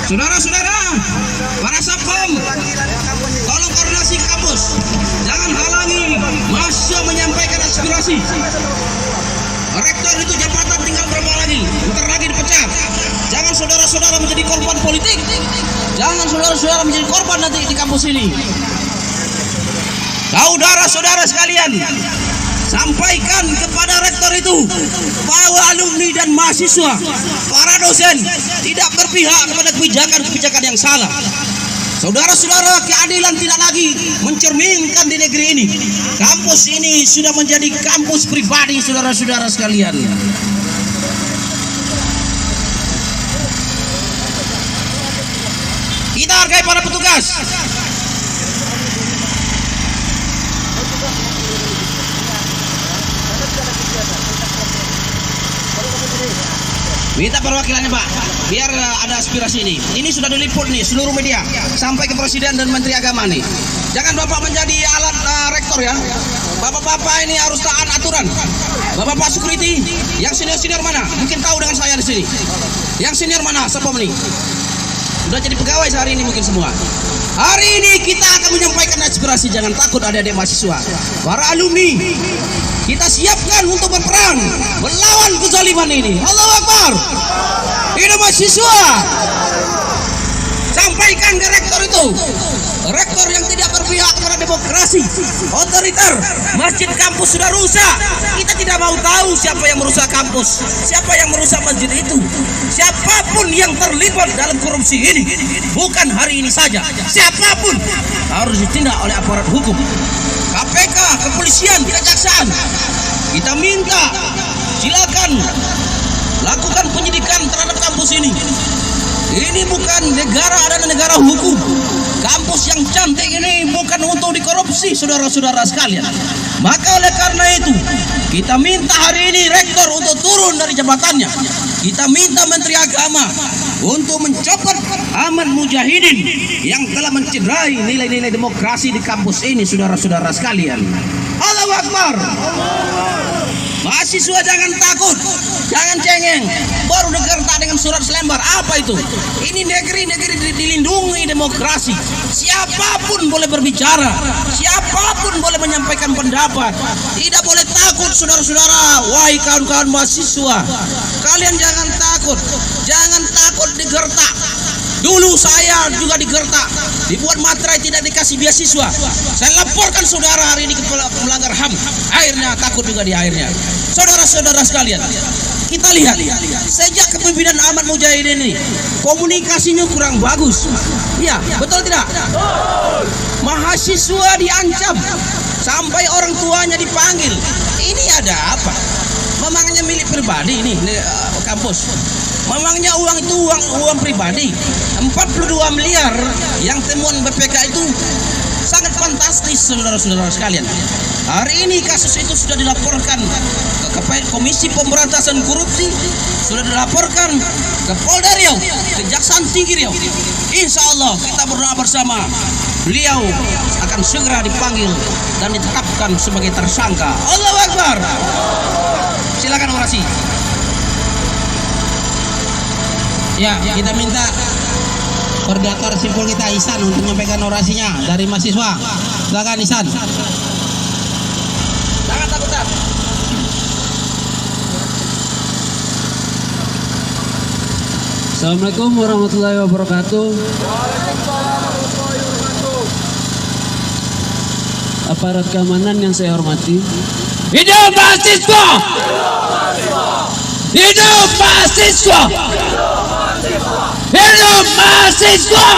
Saudara-saudara, para satpam, tolong koordinasi kampus. Jangan halangi mahasiswa menyampaikan aspirasi. Rektor itu jabatan tinggal berapa lagi? Bentar lagi dipecat. Jangan saudara-saudara menjadi korban politik. Jangan saudara-saudara menjadi korban nanti di kampus ini. Saudara-saudara sekalian, sampaikan kepada rektor itu bahwa alumni dan mahasiswa, para dosen tidak berpihak kepada kebijakan-kebijakan yang salah. Saudara-saudara, keadilan tidak lagi mencerminkan di negeri ini. Kampus ini sudah menjadi kampus pribadi saudara-saudara sekalian. Kita hargai para petugas. Minta perwakilannya Pak, biar ada aspirasi ini. Ini sudah diliput nih seluruh media, sampai ke Presiden dan Menteri Agama nih. Jangan Bapak menjadi alat rektor ya. Bapak-bapak ini harus taat aturan. Bapak-bapak security, yang senior-senior mana? Mungkin tahu dengan saya di sini. Yang senior mana? Siapa ini? Sudah jadi pegawai sehari ini mungkin semua. Hari ini kita akan menyampaikan aspirasi. Jangan takut adik-adik mahasiswa. Para alumni, kita siapkan untuk berperang melawan kezaliman ini. Allahu Akbar. Hidup mahasiswa. Sampaikan ke rektor itu. Rektor yang tidak berpihak kepada demokrasi, otoriter. Masjid kampus sudah rusak. Kita tidak mau tahu siapa yang merusak kampus, siapa yang merusak masjid itu. Siapapun yang terlibat dalam korupsi ini, bukan hari ini saja, siapapun harus ditindak oleh aparat hukum. KPK, kepolisian, kejaksaan. Kita minta silakan lakukan penyidikan terhadap kampus ini. Ini bukan negara adalah negara hukum. Kampus yang cantik ini bukan untuk dikorupsi saudara-saudara sekalian. Maka oleh karena itu kita minta hari ini rektor untuk turun dari jabatannya. Kita minta Menteri Agama untuk mencopot Ahmad Mujahidin yang telah mencederai nilai-nilai demokrasi di kampus ini saudara-saudara sekalian. Allahu Akbar. Mahasiswa jangan takut, jangan cengeng. Baru digertak dengan surat selembar. Apa itu? Ini negeri-negeri dilindungi demokrasi. Siapapun boleh berbicara, siapapun boleh menyampaikan pendapat. Tidak boleh takut saudara-saudara. Wahai kawan-kawan mahasiswa, kalian jangan takut, jangan takut digertak. Dulu saya juga digertak, dibuat materai, tidak dikasih beasiswa. Saya laporkan saudara hari ini ke melanggar HAM. Akhirnya takut juga di akhirnya. Saudara-saudara sekalian, kita lihat sejak kepemimpinan Ahmad Mujahidin ini komunikasinya kurang bagus. Ya, betul tidak? Mahasiswa diancam, sampai orang tuanya dipanggil. Ini ada apa? Memangnya milik pribadi ini kampus? Memangnya uang itu uang pribadi? 42 miliar yang temuan BPK itu sangat fantastis saudara-saudara sekalian. Hari ini kasus itu sudah dilaporkan ke Komisi Pemberantasan Korupsi, sudah dilaporkan ke Polda Riau, Kejaksaan Tinggi Riau. Insya Allah kita berdoa bersama, beliau akan segera dipanggil dan ditetapkan sebagai tersangka. Allahu Akbar. Silakan orasi. Ya, kita minta koordinator simpul kita Ihsan untuk menyampaikan orasinya dari mahasiswa. Silakan Ihsan. Jangan takut. Assalamualaikum warahmatullahi wabarakatuh. Aparat keamanan yang saya hormati. Hidup mahasiswa! Hidup mahasiswa! Hidup mahasiswa!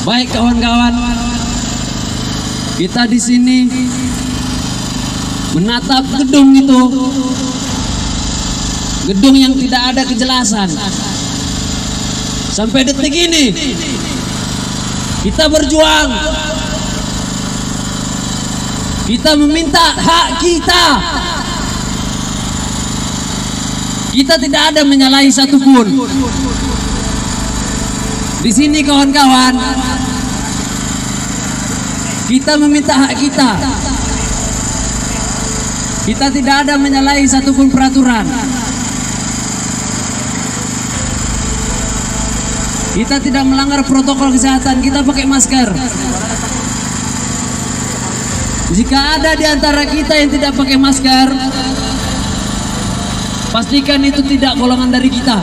Baik kawan-kawan, kita di sini menatap gedung itu, gedung yang tidak ada kejelasan. Sampai detik ini kita berjuang, kita meminta hak kita. Kita tidak ada menyalahi satupun. Di sini kawan-kawan, kita meminta hak kita. Kita tidak ada menyalahi satupun peraturan. Kita tidak melanggar protokol kesehatan, kita pakai masker. Jika ada di antara kita yang tidak pakai masker, pastikan itu tidak golongan dari kita.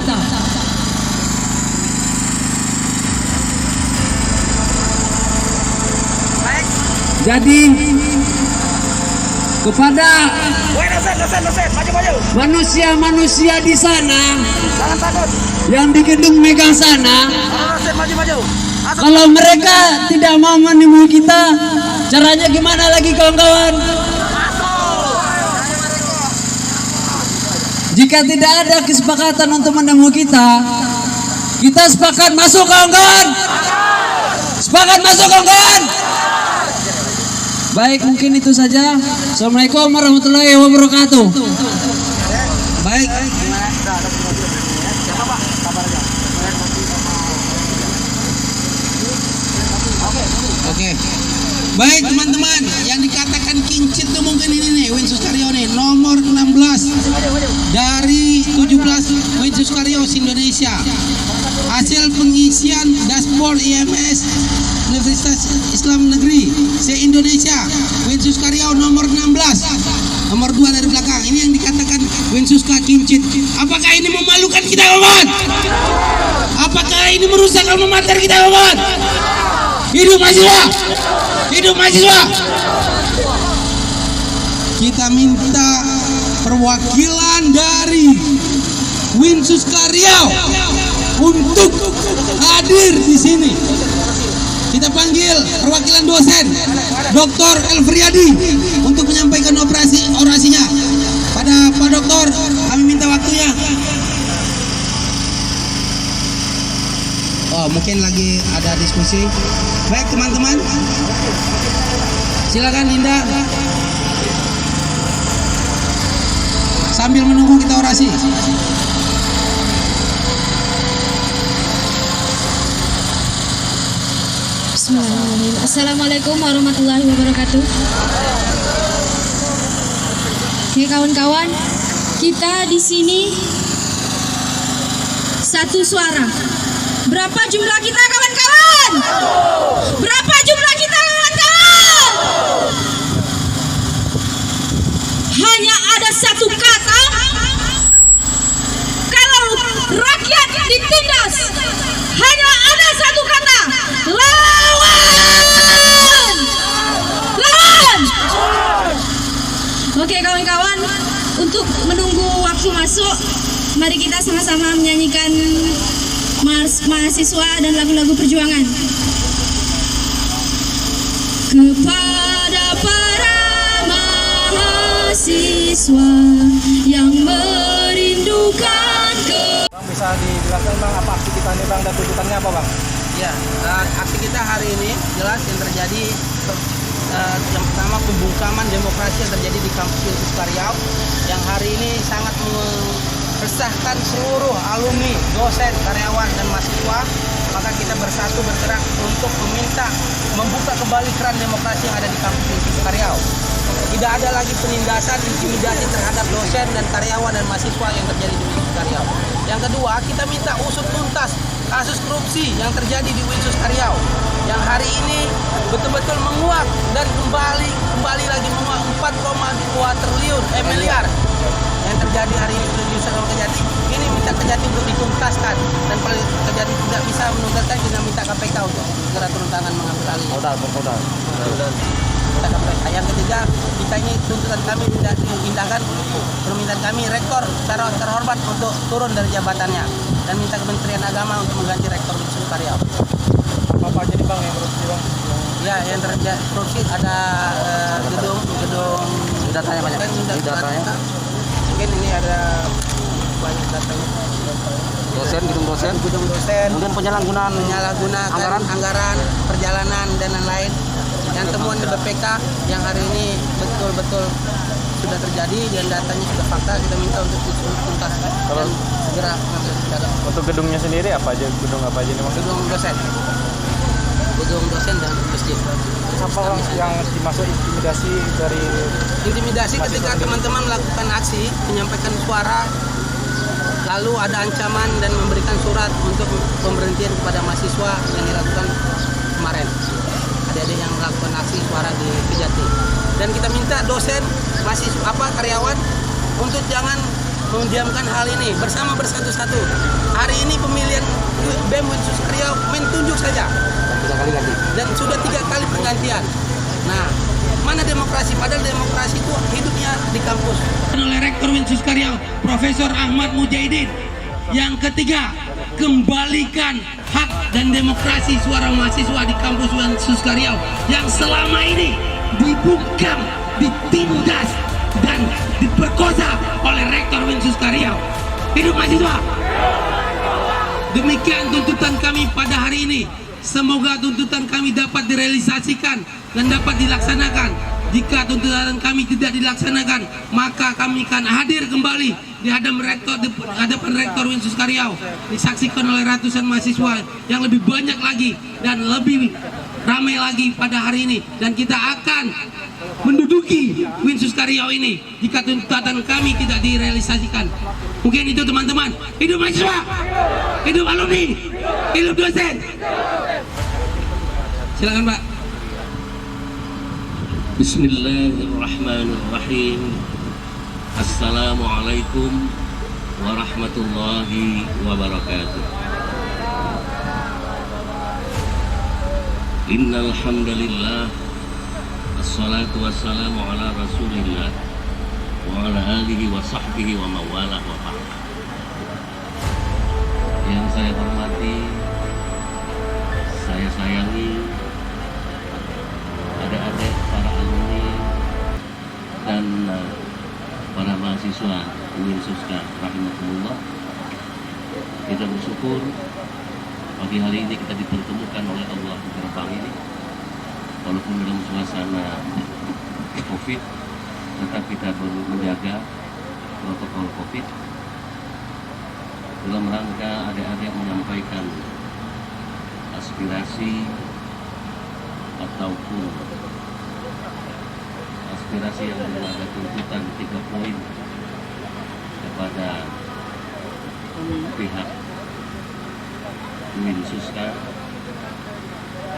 Jadi kepada manusia-manusia di sana, yang di gedung Mega sana, kalau mereka tidak mau menemui kita, caranya gimana lagi kawan-kawan? Jika tidak ada kesepakatan untuk menemui kita sepakat masuk kawan-kawan. Sepakat masuk kawan-kawan. Baik, mungkin itu saja. Assalamualaikum warahmatullahi wabarakatuh. Baik. Oke. Baik teman-teman, yang dikatakan kincit tuh mungkin ini nih, Winsus Karyo nih, nomor 16 dari 17 Winsus Karyo Indonesia. Hasil pengisian dashboard IMS Universitas Islam Negeri se-Indonesia, Winsus Karyo nomor 16, nomor 2 dari belakang. Ini yang dikatakan Winsus kincit. Apakah ini memalukan kita kawan? Apakah ini merusak alma mater kita kawan? Hidup mahasiswa! Hidup mahasiswa! Kita minta perwakilan dari Winsus Karyo untuk hadir di sini. Kita panggil perwakilan dosen Dr. Elfriadi untuk menyampaikan orasinya. Pada Pak Doktor, kami minta waktunya. Oh, mungkin lagi ada diskusi. Baik teman-teman, silakan Linda. Sambil menunggu kita orasi. Bismillahirrahmanirrahim. Assalamualaikum warahmatullahi wabarakatuh. Oke kawan-kawan, kita di sini satu suara. Berapa jumlah kita kawan-kawan? Berapa jumlah kita kawan-kawan? Hanya ada satu kata. Kalau rakyat ditindas, hanya ada satu kata. Lawan! Lawan! Oke kawan-kawan, untuk menunggu waktu masuk, mari kita sama-sama menyanyikan Mars Mahasiswa dan lagu-lagu perjuangan. Kepada para mahasiswa yang merindukan Bang, bisa dijelaskan Bang apa aksi kita ini Bang dan tuntutannya apa Bang? Ya, aksi kita hari ini jelas yang terjadi yang pertama pembungkaman demokrasi yang terjadi di kampus Winsus Karyo yang hari ini sangat meresahkan seluruh alumni, dosen, karyawan dan mahasiswa. Maka kita bersatu bergerak untuk meminta membuka kembali keran demokrasi yang ada di kampus Winsus Karyo. Tidak ada lagi penindasan, intimidasi terhadap dosen dan karyawan dan mahasiswa yang terjadi di Winsus Karyo. Yang kedua, kita minta usut tuntas kasus korupsi yang terjadi di Winsus Karyo yang hari ini betul-betul menguap dan kembali lagi menguap 4,2 miliar yang terjadi hari ini di Winsus Kejati. Ini minta Kejati untuk dituntaskan, dan kalau Kejati tidak bisa menuntaskan, kita minta KPK untuk segera turun tangan mengambil alih. Yang ketiga, kita ini tuntutan kami tidak diindahkan. Permintaan kami rektor secara terhormat untuk turun dari jabatannya dan minta Kementerian Agama untuk mengganti rektor Winsus Karyo. Apa aja nih Bang yang korupsi Bang? Ya, yang terjadi korupsi ada gedung datanya banyak. Datanya. Mungkin ini ada banyak datanya. Gedung dosen, kemudian penyalahgunaan anggaran, perjalanan dan lain-lain. Yang temuan di BPK yang hari ini betul-betul sudah terjadi dan datanya sudah fakta, kita minta untuk tuntas dan segera mengambil tindakan. Untuk gedungnya sendiri apa aja? Gedung apa aja nih Bang? Gedung dosen dan masjid. Apa yang dimaksud intimidasi dari ketika teman-teman melakukan aksi menyampaikan suara lalu ada ancaman dan memberikan surat untuk pemberhentian kepada mahasiswa yang dilakukan kemarin, adik-adik yang melakukan aksi suara di Kejati. Dan kita minta dosen, mahasiswa, karyawan untuk jangan mendiamkan hal ini, bersama bersatu-satu. Hari ini pemilihan BEM Winsus Riau main tunjuk saja, dan sudah 3 kali pergantian. Nah, mana demokrasi? Padahal demokrasi itu hidupnya di kampus. Oleh Rektor Winsus Riau, Profesor Ahmad Mujahidin. Yang ketiga, kembalikan hak dan demokrasi suara mahasiswa di kampus Winsus Riau yang selama ini dibungkam, ditindas, dan diperkosa oleh Rektor Winsus Riau. Hidup mahasiswa! Demikian tuntutan kami pada hari ini. Semoga tuntutan kami dapat direalisasikan dan dapat dilaksanakan. Jika tuntutan kami tidak dilaksanakan, maka kami akan hadir kembali di hadapan Rektor Winsus Riau, disaksikan oleh ratusan mahasiswa yang lebih banyak lagi dan lebih ramai lagi pada hari ini. Dan kita akan menduduki Winsus Riau ini jika tuntutan kami tidak direalisasikan. Mungkin itu teman-teman. Hidup mahasiswa, hidup alumni, hidup dosen. Silakan Pak. Bismillahirrahmanirrahim. Assalamualaikum warahmatullahi wabarakatuh. Innal hamdalillah, assalatu wassalamu ala rasulillah wa ala alihi wa sahbihi wa mawalah wa ba'd. Yang saya hormati, saya sayangi adik-adik para alumni dan para mahasiswa Winsus rahimahumullah. Kita bersyukur pagi hari ini kita dipertemukan oleh Allah di gerbang ini, walaupun dalam suasana COVID, tetap kita menjaga protokol COVID dalam rangka adik-adik menyampaikan aspirasi ataupun aspirasi yang berada tuntutan 3 poin kepada pihak Winsuska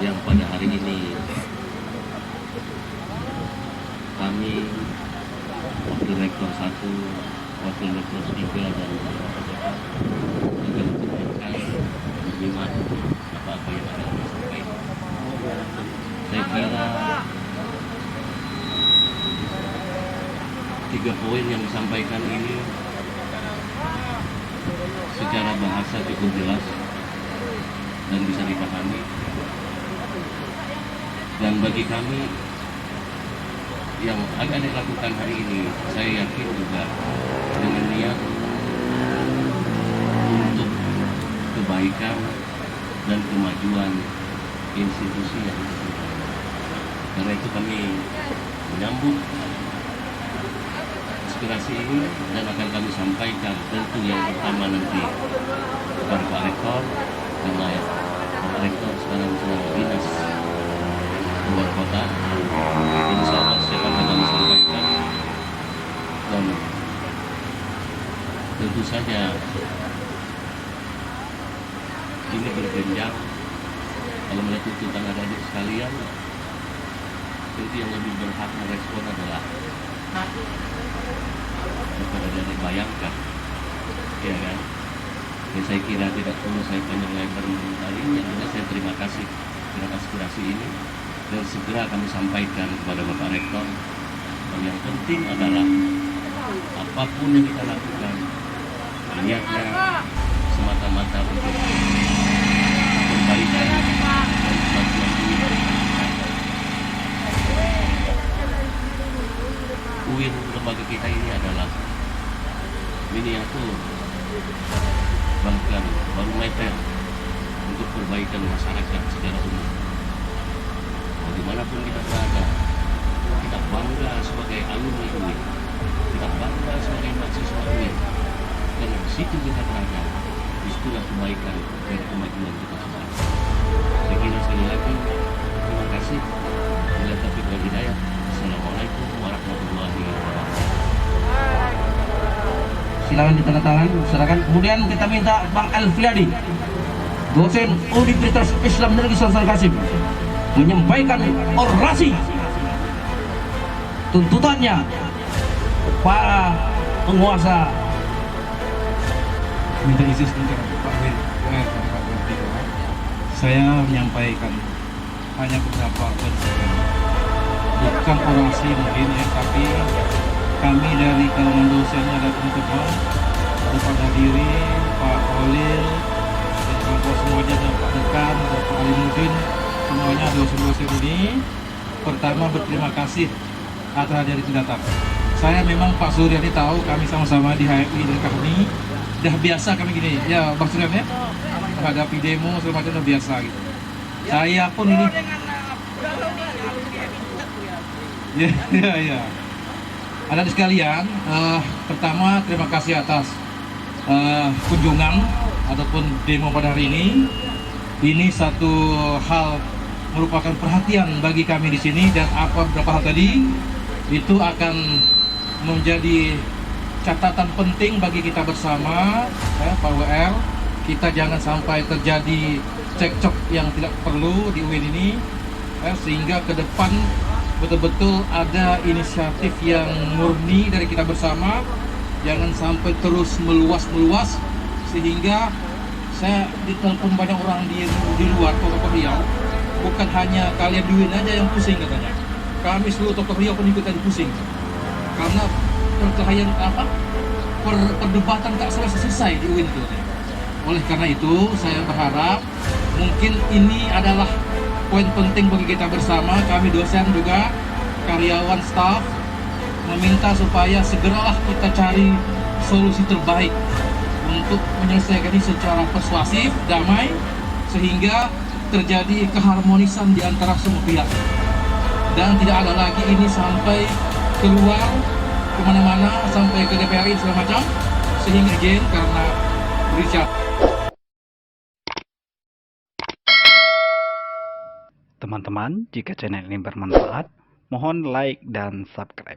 yang pada hari ini kami Wakil Rektor 1, Wakil Rektor 3 dan juga untuk terkait menyimak apa-apa yang akan disampaikan. Saya kira 3 poin yang disampaikan ini secara bahasa cukup jelas dan bisa dipahami, dan bagi kami yang akan dilakukan hari ini, saya yakin juga dengan niat untuk kebaikan dan kemajuan institusi yang bersangkutan. Karena itu kami menyambut aspirasi ini dan akan kami sampaikan tentu yang pertama nanti kepada Pak Rektor, karena Pak Rektor sekarang sedang dinas luar kota. Insya Allah akan kami sampaikan, dan tentu saja ini berjenjang. Kalau melihat tuntutan adik-adik sekalian, tentu yang lebih berhak merespon adalah kepada adik-adik bayangkan, ya kan? Dan saya kira tidak perlu saya panjang lebar kali ini. Saya terima kasih dengan aspirasi ini dan segera kami sampaikan kepada Bapak Rektor. Dan yang penting adalah apapun yang kita lakukan, niatnya semata-mata untuk kebaikan dan kemajuan UIN. UIN lembaga kita ini adalah miniatur, bahkan barometer untuk perbaikan masyarakat secara umum. Dimanapun kita berada, kita bangga sebagai alumni UIN, kita bangga sebagai mahasiswa UIN, karena di situ kita berada, disitulah kebaikan dan kemajuan kita semua. Saya kira sekali lagi, terima kasih. Bila taufiq wal hidayah. Assalamualaikum warahmatullahi wabarakatuh. silakan ditandatangan, silakan. Kemudian kita minta Bang Alfiadi, dosen Universitas Islam Negeri Sultan Qasim, menyampaikan orasi tuntutannya para penguasa. Minta izin sebentar Pak Wir, Pak Vertigo. Saya menyampaikan hanya beberapa konsisten, bukan orasi mungkin ya, tapi kami dari kalangan dosennya ada teman-teman, Bapak Nadiri, Pak Olil, dan kawan semuanya, dan Pak Dekan, dan Pak Alimuddin, semuanya dosen-dosen ini. Pertama berterima kasih atas hadir datang. Saya memang Pak Suryadi tahu kami sama-sama di HMI dan kami udah biasa kami gini, ya Bang Suryan ya, menghadapi demo segala macam udah biasa gitu. Saya pun ini, ya. Ada di sekalian, pertama terima kasih atas kunjungan ataupun demo pada hari ini. Ini satu hal merupakan perhatian bagi kami di sini, dan beberapa hal tadi itu akan menjadi catatan penting bagi kita bersama, Pak WR. Kita jangan sampai terjadi cekcok yang tidak perlu di UIN ini, sehingga ke depan betul-betul ada inisiatif yang murni dari kita bersama. Jangan sampai terus meluas sehingga saya ditelepon banyak orang di luar Kota Riau. Bukan hanya kalian di UIN aja yang pusing katanya. Kami seluruh tokoh Riau pun ikutan pusing karena perkelahian perdebatan tak selesai di UIN itu. Oleh karena itu saya berharap mungkin ini adalah poin penting bagi kita bersama, kami dosen juga karyawan staf, meminta supaya segeralah kita cari solusi terbaik untuk menyelesaikan ini secara persuasif, damai, sehingga terjadi keharmonisan di antara semua pihak, dan tidak ada lagi ini sampai keluar kemana-mana, sampai ke DPRI segala macam, sehingga karena Richard. Teman-teman, jika channel ini bermanfaat, mohon like dan subscribe.